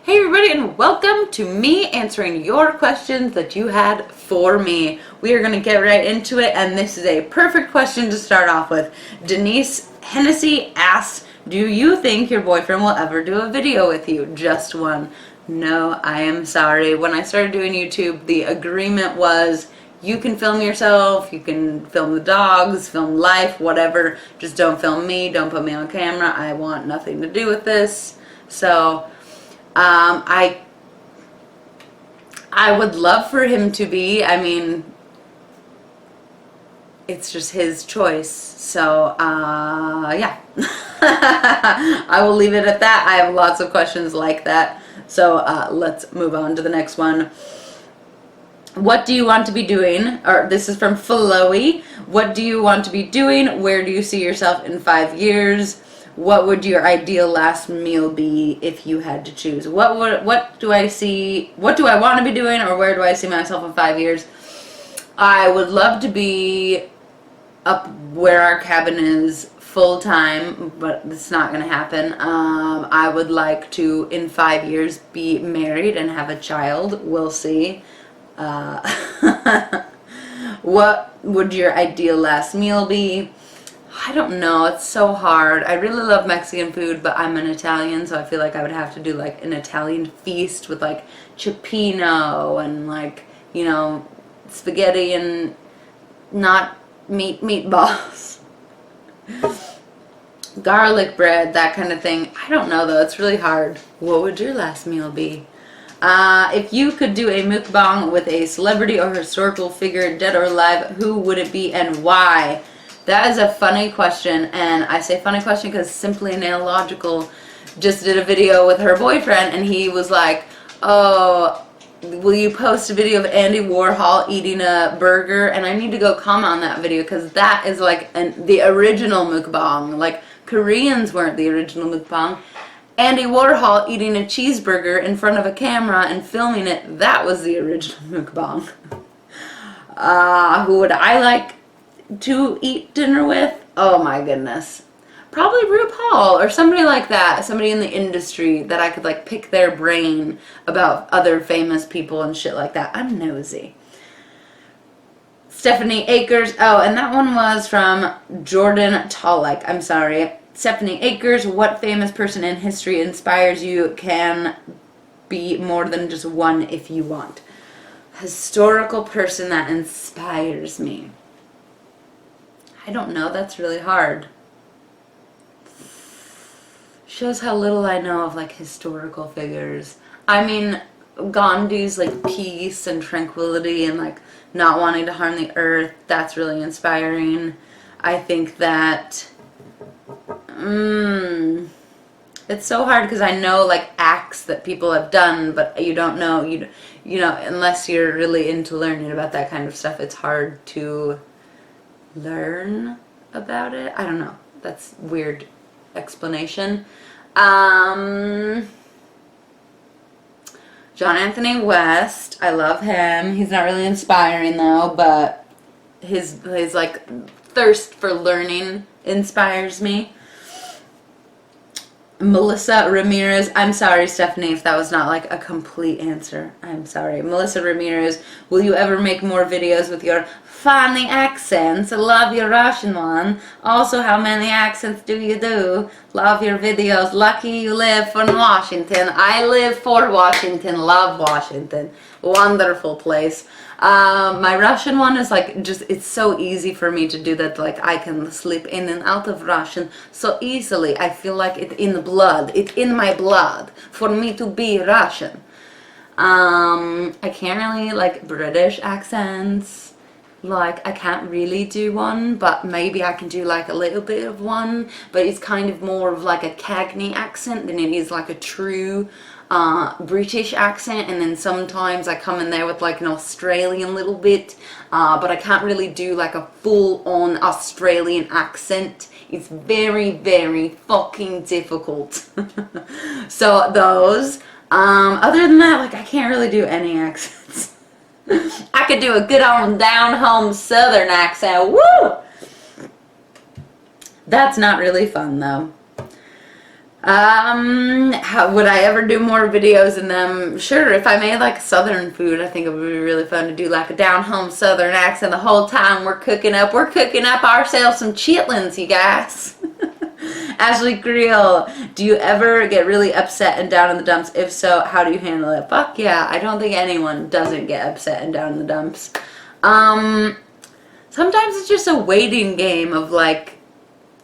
Hey everybody, and welcome to me answering your questions that you had for me. We are going to get right into it, and this is a perfect question to start off with. Denise Hennessy asks, do you think your boyfriend will ever do a video with you? Just one. No, I am sorry. When I started doing YouTube, the agreement was you can film yourself, you can film the dogs, film life, whatever. Just don't film me, don't put me on camera. I want nothing to do with this. So I would love for him to be. I mean, it's just his choice. So, yeah. I will leave it at that. I have lots of questions like that. So, let's move on to the next one. What do you want to be doing? Or this is from Flowy. What do you want to be doing? Where do you see yourself in 5 years? What would your ideal last meal be if you had to choose? What do I want to be doing, or where do I see myself in 5 years? I would love to be up where our cabin is full time, but it's not going to happen. I would like to, in 5 years, be married and have a child. We'll see. What would your ideal last meal be? I don't know. It's so hard. I really love Mexican food, but I'm an Italian, so I feel like I would have to do like an Italian feast with like cioppino and like, you know, spaghetti and not meatballs. Garlic bread, that kind of thing. I don't know though. It's really hard. What would your last meal be? If you could do a mukbang with a celebrity or historical figure, dead or alive, who would it be and why? That is a funny question, and I say funny question because Simply Nailogical just did a video with her boyfriend, and he was like, oh, will you post a video of Andy Warhol eating a burger? And I need to go comment on that video because that is like the original mukbang. Like, Koreans weren't the original mukbang. Andy Warhol eating a cheeseburger in front of a camera and filming it, that was the original mukbang. Who would I like to eat dinner with? Oh my goodness. Probably RuPaul or somebody like that. Somebody in the industry that I could like pick their brain about other famous people and shit like that. I'm nosy. Stephanie Akers. Oh, and that one was from Jordan Tallek. I'm sorry. Stephanie Akers. What famous person in history inspires you? Can be more than just one if you want. Historical person that inspires me. I don't know. That's really hard. Shows how little I know of like historical figures. I mean, Gandhi's like peace and tranquility and like not wanting to harm the earth. That's really inspiring. I think that it's so hard because I know like acts that people have done, but you don't know. You know, unless you're really into learning about that kind of stuff, it's hard to learn about it. I don't know. That's weird explanation. John Anthony West. I love him. He's not really inspiring though, but his like thirst for learning inspires me. Melissa Ramirez. I'm sorry, Stephanie, if that was not like a complete answer. I'm sorry. Melissa Ramirez. Will you ever make more videos with your funny accents? I love your Russian one. Also, how many accents do you do? Love your videos. Lucky you live in Washington. I live for Washington. Love Washington. Wonderful place. My Russian one is like just, it's so easy for me to do that. Like I can slip in and out of Russian so easily. I feel like it's in the blood. It's in my blood for me to be Russian. I can't really like British accents. Like I can't really do one, but maybe I can do like a little bit of one. But it's kind of more of like a Cagney accent than it is like a true British accent, and then sometimes I come in there with like an Australian little bit, but I can't really do like a full-on Australian accent. It's very, very fucking difficult. So those, other than that, like I can't really do any accents. I could do a good old down-home southern accent. Woo! That's not really fun though. Would I ever do more videos in them? Sure, if I made like southern food, I think it would be really fun to do like a down-home southern accent the whole time we're cooking up ourselves some chitlins, you guys. Ashley Creel, do you ever get really upset and down in the dumps? If so, how do you handle it? Fuck yeah, I don't think anyone doesn't get upset and down in the dumps. Sometimes it's just a waiting game of like,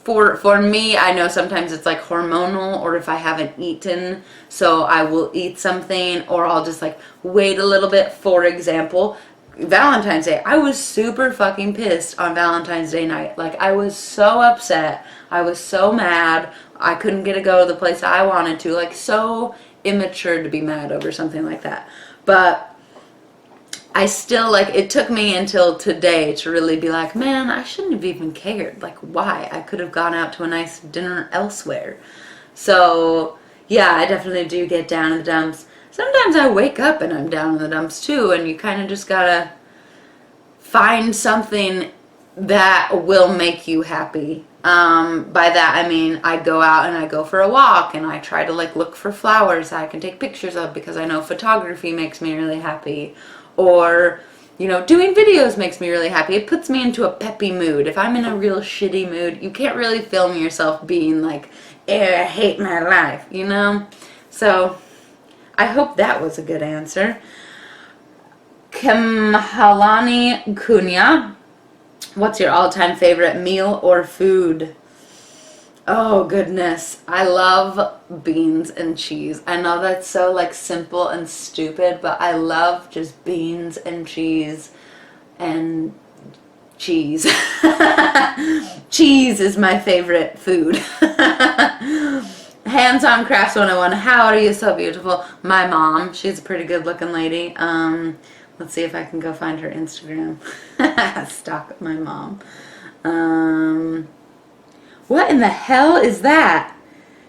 for me, I know sometimes it's like hormonal, or if I haven't eaten, so I will eat something, or I'll just like wait a little bit. For example, Valentine's Day, I was super fucking pissed on Valentine's Day night. Like, I was so upset, I was so mad, I couldn't get to go to the place I wanted to, like, so immature to be mad over something like that. But I still, like, it took me until today to really be like, man, I shouldn't have even cared. Like, why? I could have gone out to a nice dinner elsewhere. So, yeah, I definitely do get down in the dumps. Sometimes I wake up and I'm down in the dumps too, and you kind of just gotta find something that will make you happy. By that I mean I go out and I go for a walk and I try to like look for flowers I can take pictures of because I know photography makes me really happy. Or, you know, doing videos makes me really happy. It puts me into a peppy mood. If I'm in a real shitty mood, you can't really film yourself being like, I hate my life, you know? So, I hope that was a good answer. Kamhalani Kunya, what's your all-time favorite meal or food? Oh goodness, I love beans and cheese. I know that's so like simple and stupid, but I love just beans and cheese and cheese. Cheese is my favorite food. Hands-on Crafts 101, how are you so beautiful? My mom, she's a pretty good looking lady. Let's see if I can go find her Instagram. Stalk my mom. What in the hell is that?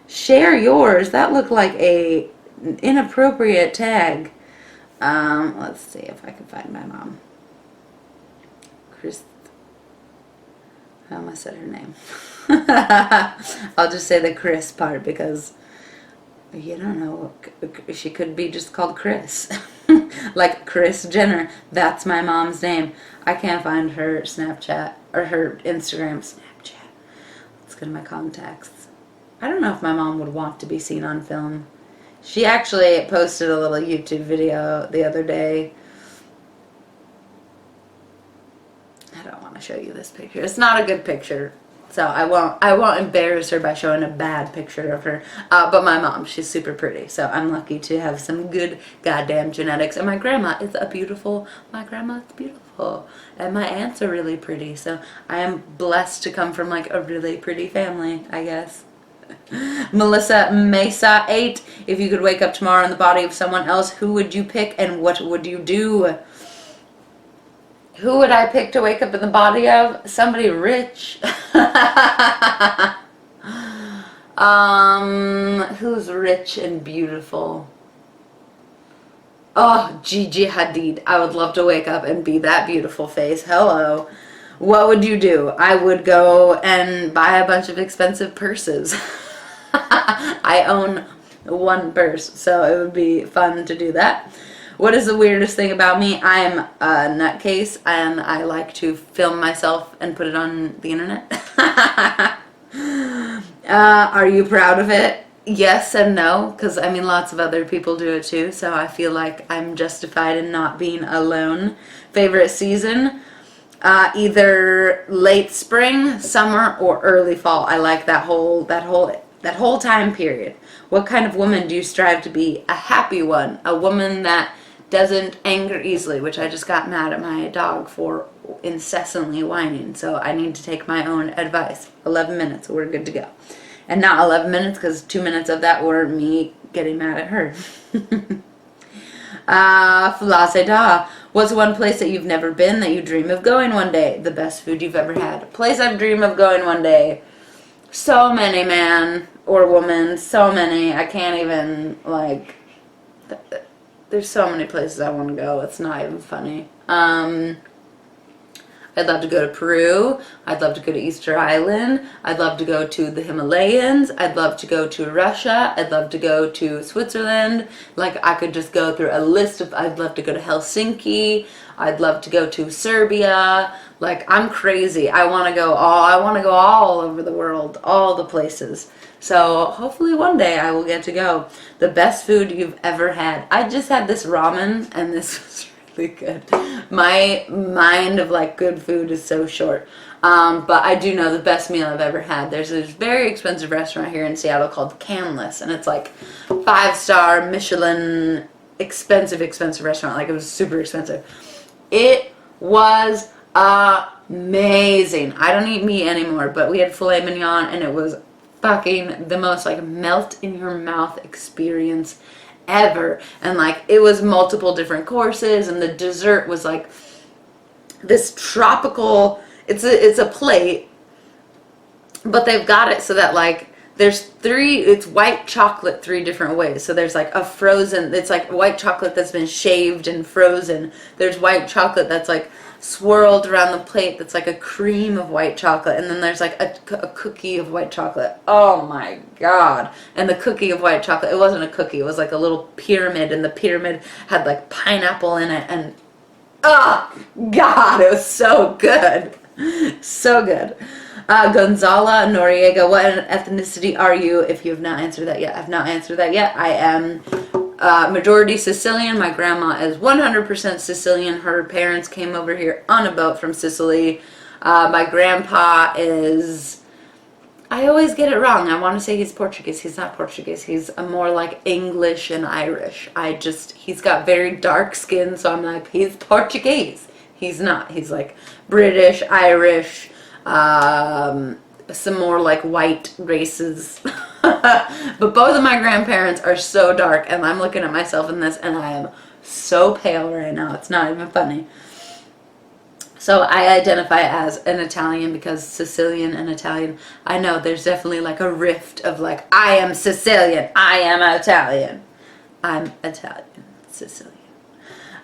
Share yours. That looked like a inappropriate tag. Let's see if I can find my mom. Chris. I almost said her name. I'll just say the Chris part because you don't know. She could be just called Chris. Like Kris Jenner. That's my mom's name. I can't find her Snapchat or her Instagram. Let's go to my contacts. I don't know if my mom would want to be seen on film. She actually posted a little YouTube video the other day. I don't want to show you this picture. It's not a good picture. So I won't embarrass her by showing a bad picture of her. But my mom, she's super pretty. So I'm lucky to have some good goddamn genetics. And my grandma is beautiful. And my aunts are really pretty. So I am blessed to come from like a really pretty family, I guess. Melissa Mesa 8. If you could wake up tomorrow in the body of someone else, who would you pick and what would you do? Who would I pick to wake up in the body of? Somebody rich. Who's rich and beautiful? Oh, Gigi Hadid. I would love to wake up and be that beautiful face. Hello. What would you do? I would go and buy a bunch of expensive purses. I own one purse, so it would be fun to do that. What is the weirdest thing about me? I'm a nutcase, and I like to film myself and put it on the internet. Are you proud of it? Yes and no, because I mean lots of other people do it too, so I feel like I'm justified in not being alone. Favorite season? Either late spring, summer, or early fall. I like that whole time period. What kind of woman do you strive to be? A happy one. A woman that doesn't anger easily, which I just got mad at my dog for incessantly whining. So I need to take my own advice. 11 minutes, we're good to go. And not 11 minutes because 2 minutes of that were me getting mad at her. Flaceda. What's one place that you've never been that you dream of going one day? The best food you've ever had. A place I've dreamed of going one day. So many, man or woman. So many. I can't even, like... There's so many places I want to go. It's not even funny. I'd love to go to Peru. I'd love to go to Easter Island. I'd love to go to the Himalayas. I'd love to go to Russia. I'd love to go to Switzerland. Like, I could just go through a list of, I'd love to go to Helsinki. I'd love to go to Serbia. Like, I'm crazy. I want to go all over the world, all the places. So hopefully one day I will get to go. The best food you've ever had. I just had this ramen and this was really good. My mind of like good food is so short. But I do know the best meal I've ever had. There's this very expensive restaurant here in Seattle called Canlis, and it's like 5-star Michelin expensive restaurant. Like, it was super expensive. It was amazing. I don't eat meat anymore, but we had filet mignon and it was fucking the most like melt in your mouth experience ever. And like, it was multiple different courses, and the dessert was like this tropical, it's a plate, but they've got it so that like it's white chocolate 3 different ways. So there's like a frozen, it's like white chocolate that's been shaved and frozen. There's white chocolate that's like swirled around the plate that's like a cream of white chocolate, and then there's like a cookie of white chocolate. Oh my god. And the cookie of white chocolate, it wasn't a cookie, it was like a little pyramid, and the pyramid had like pineapple in it, and oh god, it was so good. So good. Gonzala Noriega, what ethnicity are you? If you have not answered that yet, I've not answered that yet. I am majority Sicilian. My grandma is 100% Sicilian. Her parents came over here on a boat from Sicily. My grandpa is, I always get it wrong. I want to say he's Portuguese. He's not Portuguese. He's more like English and Irish. He's got very dark skin, so I'm like, he's Portuguese. He's not. He's like British, Irish, some more like white races. But both of my grandparents are so dark, and I'm looking at myself in this and I am so pale right now. It's not even funny. So I identify as an Italian because Sicilian and Italian, I know there's definitely like a rift of like, I am Sicilian, I am Italian. I'm Italian, Sicilian.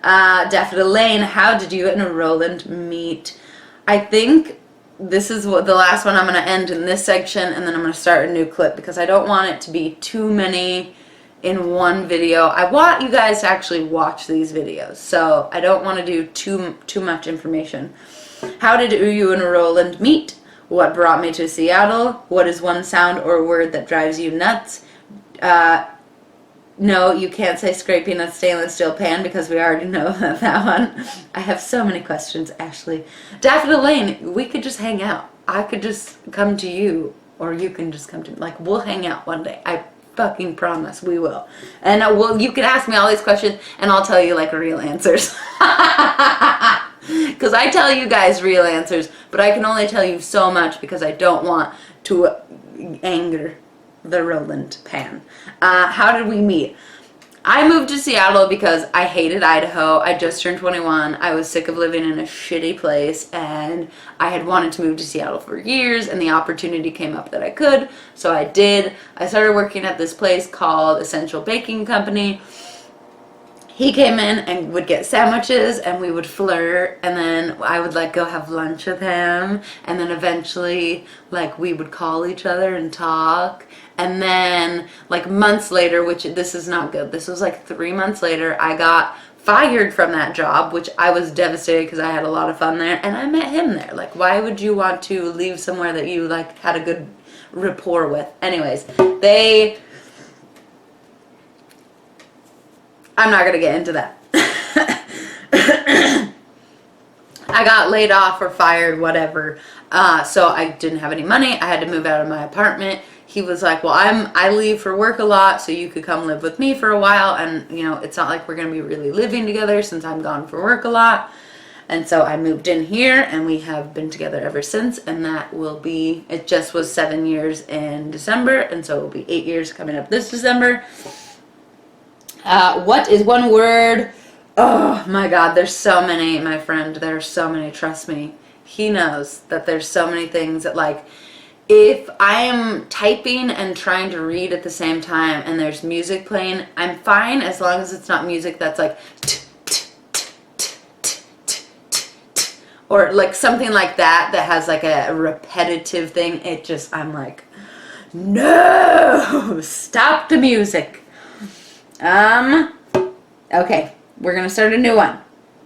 Daffodil Lane, how did you and Roland meet? I think this is what the last one I'm going to end in this section, and then I'm going to start a new clip because I don't want it to be too many in one video. I want you guys to actually watch these videos, so I don't want to do too much information. How did you and Roland meet? What brought me to Seattle? What is one sound or word that drives you nuts? No, you can't say scraping a stainless steel pan because we already know that one. I have so many questions, Ashley. Daffodil Lane, we could just hang out. I could just come to you, or you can just come to me. Like, we'll hang out one day. I fucking promise we will. And you can ask me all these questions, and I'll tell you, like, real answers. Because I tell you guys real answers, but I can only tell you so much because I don't want to anger the Roland pan. How did we meet? I moved to Seattle because I hated Idaho. I just turned 21. I was sick of living in a shitty place, and I had wanted to move to Seattle for years, and the opportunity came up that I could, so I did. I started working at this place called Essential Baking Company. He came in and would get sandwiches, and we would flirt, and then I would like go have lunch with him, and then eventually like we would call each other and talk. And then like months later, which this is not good, this was like 3 months later, I got fired from that job, which I was devastated because I had a lot of fun there, and I met him there. Like, why would you want to leave somewhere that you like had a good rapport with? Anyways, I'm not going to get into that. I got laid off or fired, whatever. So I didn't have any money. I had to move out of my apartment. He was like, well, I leave for work a lot, so you could come live with me for a while. And, you know, it's not like we're going to be really living together since I'm gone for work a lot. And so I moved in here, and we have been together ever since. And that will be, it just was 7 years in December. And so it will be 8 years coming up this December. What is one word? Oh my god, there's so many, my friend. There's so many, trust me. He knows that there's so many things that, like, if I am typing and trying to read at the same time and there's music playing, I'm fine as long as it's not music that's like or like something like that that has like a repetitive thing, it just, I'm like, no, stop the music. Okay, we're gonna start a new one.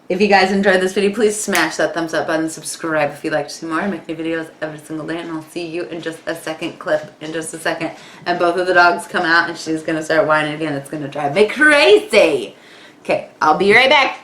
If you guys enjoyed this video, please smash that thumbs up button, subscribe if you'd like to see more. I make new videos every single day, and I'll see you in just a second clip, in just a second. And both of the dogs come out, and she's gonna start whining again. It's gonna drive me crazy. Okay, I'll be right back.